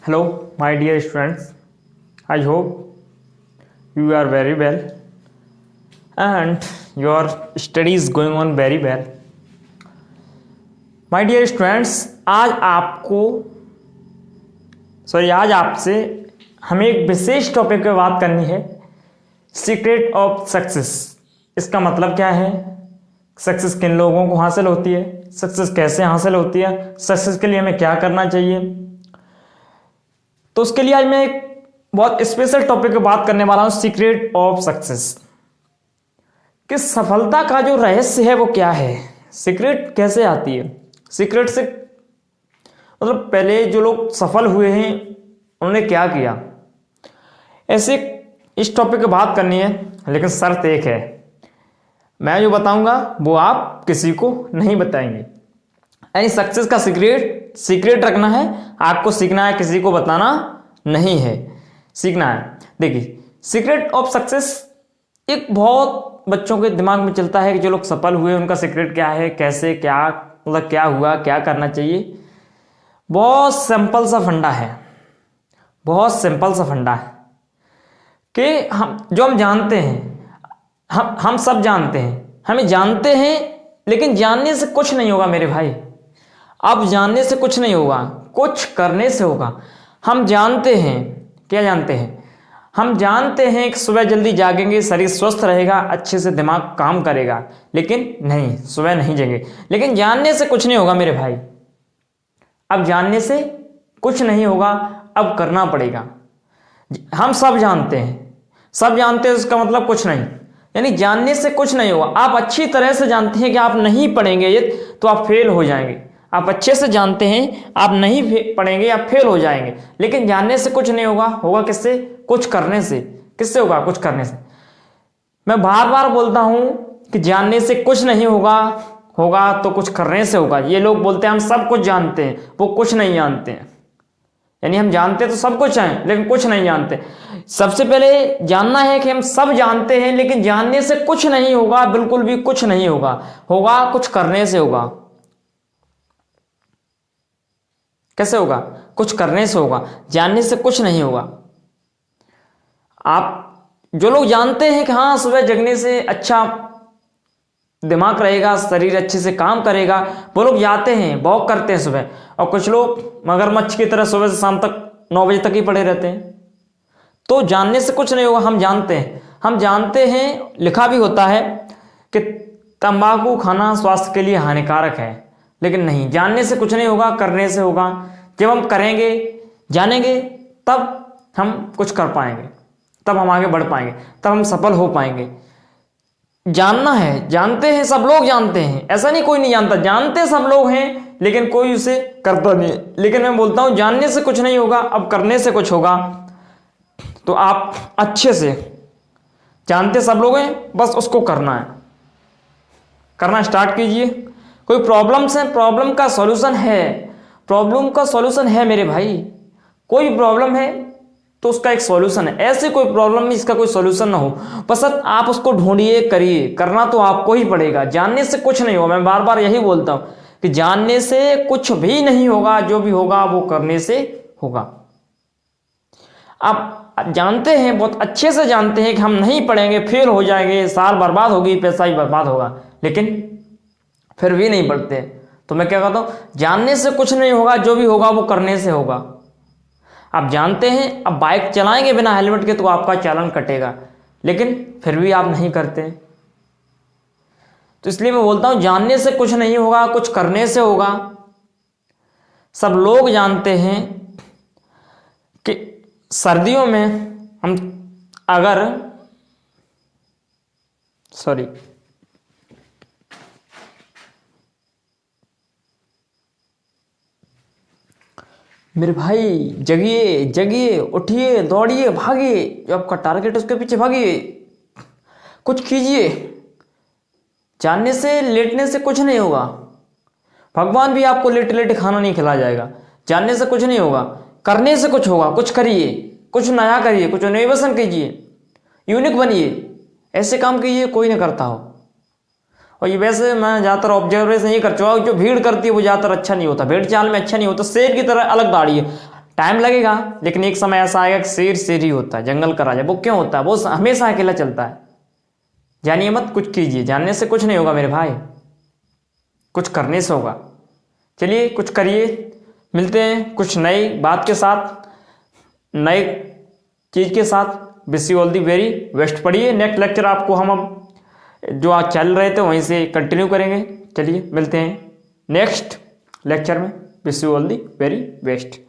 Hello, my dear students. I hope you are very well and your study is going on very well. My dear students, आज आपसे हमें एक विशेष topic पे बात करनी है, सीक्रेट ऑफ सक्सेस। इसका मतलब क्या है, सक्सेस किन लोगों को हासिल होती है, सक्सेस कैसे हासिल होती है, सक्सेस के लिए हमें क्या करना चाहिए। तो उसके लिए आज मैं एक बहुत स्पेशल टॉपिक पे बात करने वाला हूं, सीक्रेट ऑफ सक्सेस। कि सफलता का जो रहस्य है वो क्या है, सीक्रेट कैसे आती है। सीक्रेट से मतलब पहले जो लोग सफल हुए हैं उन्होंने क्या किया, ऐसे इस टॉपिक पे बात करनी है। लेकिन शर्त एक है, मैं जो बताऊंगा वो आप किसी को नहीं बताएंगे। यानी सक्सेस का सीक्रेट रखना है, आपको सीखना है, किसी को बताना नहीं है, सीखना है। देखिए, सीक्रेट ऑफ सक्सेस एक बहुत बच्चों के दिमाग में चलता है कि जो लोग सफल हुए उनका सीक्रेट क्या है, कैसे, क्या मतलब क्या हुआ, क्या करना चाहिए। बहुत सिंपल सा फंडा है, बहुत सिंपल सा फंडा है कि हम जानते हैं, हम सब जानते हैं, हमें जानते हैं, लेकिन जानने से कुछ नहीं होगा मेरे भाई। अब जानने से कुछ नहीं होगा, कुछ करने से होगा। हम जानते हैं, क्या जानते हैं, हम जानते हैं कि सुबह जल्दी जागेंगे, शरीर स्वस्थ रहेगा, अच्छे से दिमाग काम करेगा, लेकिन नहीं, सुबह नहीं जगेंगे। लेकिन जानने से कुछ नहीं होगा मेरे भाई। अब जानने से कुछ नहीं होगा, अब करना पड़ेगा। हम सब जानते हैं, सब जानते हैं, उसका मतलब कुछ नहीं। यानी जानने से कुछ नहीं होगा। आप अच्छी तरह से जानते हैं कि आप नहीं पढ़ेंगे ये तो आप फेल हो जाएंगे। आप अच्छे से जानते हैं आप नहीं पढ़ेंगे, आप फेल हो जाएंगे। लेकिन जानने से कुछ नहीं होगा, होगा किससे? कुछ करने से। किससे होगा? कुछ करने से। मैं बार बार बोलता हूं कि जानने से कुछ नहीं होगा, होगा तो कुछ करने से होगा। ये लोग बोलते हैं हम सब कुछ जानते हैं, वो कुछ नहीं जानते हैं। यानी हम जानते तो सब कुछ हैं लेकिन कुछ नहीं जानते। सबसे पहले जानना है कि हम सब जानते हैं, लेकिन जानने से कुछ नहीं होगा, बिल्कुल भी कुछ नहीं होगा, होगा कुछ करने से होगा। कैसे होगा? कुछ करने से होगा, जानने से कुछ नहीं होगा। आप जो लोग जानते हैं कि हाँ सुबह जगने से अच्छा दिमाग रहेगा, शरीर अच्छे से काम करेगा, वो लोग जाते हैं, वॉक करते हैं सुबह। और कुछ लोग मगरमच्छ की तरह सुबह से शाम तक 9 बजे तक ही पड़े रहते हैं। तो जानने से कुछ नहीं होगा, हम जानते हैं। हम जानते हैं, लिखा भी होता है कि तंबाकू खाना स्वास्थ्य के लिए हानिकारक है, लेकिन नहीं, जानने से कुछ नहीं होगा, करने से होगा। जब हम करेंगे, जानेंगे, तब हम कुछ कर पाएंगे, तब हम आगे बढ़ पाएंगे, तब हम सफल हो पाएंगे। जानना है, जानते हैं, सब लोग जानते हैं, ऐसा नहीं कोई नहीं जानता, जानते सब लोग हैं, लेकिन कोई उसे करता नहीं। लेकिन मैं बोलता हूं जानने से कुछ नहीं होगा, अब करने से कुछ होगा। तो आप अच्छे से जानते सब लोग हैं, बस उसको करना है, करना स्टार्ट कीजिए। कोई प्रॉब्लम्स है, प्रॉब्लम का सॉल्यूशन है, प्रॉब्लम का सॉल्यूशन है मेरे भाई। कोई प्रॉब्लम है तो उसका एक सॉल्यूशन है। ऐसे कोई प्रॉब्लम नहीं इसका कोई सॉल्यूशन ना हो, बस आप उसको ढूंढिए, करिए। करना तो आपको ही पड़ेगा, जानने से कुछ नहीं होगा। मैं बार बार यही बोलता हूं कि जानने से कुछ भी नहीं होगा, जो भी होगा वो करने से होगा। आप जानते हैं, बहुत अच्छे से जानते हैं कि हम नहीं पढ़ेंगे, फेल हो जाएंगे, साल बर्बाद होगी, पैसा ही बर्बाद होगा, लेकिन फिर भी नहीं पढ़ते। तो मैं क्या कहता हूं, जानने से कुछ नहीं होगा, जो भी होगा वो करने से होगा। आप जानते हैं, अब बाइक चलाएंगे बिना हेलमेट के तो आपका चालान कटेगा, लेकिन फिर भी आप नहीं करते। तो इसलिए मैं बोलता हूं जानने से कुछ नहीं होगा, कुछ करने से होगा। सब लोग जानते हैं कि सर्दियों में हम अगर मेरे भाई, जगिए जगिए, उठिए, दौड़िए, भागिए, जो आपका टारगेट है उसके पीछे भागिए, कुछ कीजिए। जानने से, लेटने से कुछ नहीं होगा। भगवान भी आपको लेटे लेटे खाना नहीं खिला जाएगा। जानने से कुछ नहीं होगा, करने से कुछ होगा। कुछ करिए, कुछ नया करिए, कुछ इनोवेशन कीजिए, यूनिक बनिए, ऐसे काम कीजिए कोई ना करता हो। और ये वैसे मैं ज़्यादातर ऑब्जर्वेशन ये कर चुका हूँ, जो भीड़ करती है वो ज़्यादातर अच्छा नहीं होता, भेड़ चाल में अच्छा नहीं होता। शेर की तरह अलग दाढ़ी है, टाइम लगेगा, लेकिन एक समय ऐसा आएगा कि शेर शेर ही होता है, जंगल का राजा। वो क्यों होता है? वो हमेशा अकेला चलता है। जानिए मत, कुछ कीजिए। जानने से कुछ नहीं होगा मेरे भाई, कुछ करने से होगा। चलिए कुछ करिए। मिलते हैं कुछ नई बात के साथ, नए चीज़ के साथ। Wish you all the very best. पढ़िए, नेक्स्ट लेक्चर आपको हम अब जो आज चल रहे थे वहीं से कंटिन्यू करेंगे। चलिए मिलते हैं नेक्स्ट लेक्चर में। Wish you all the very best.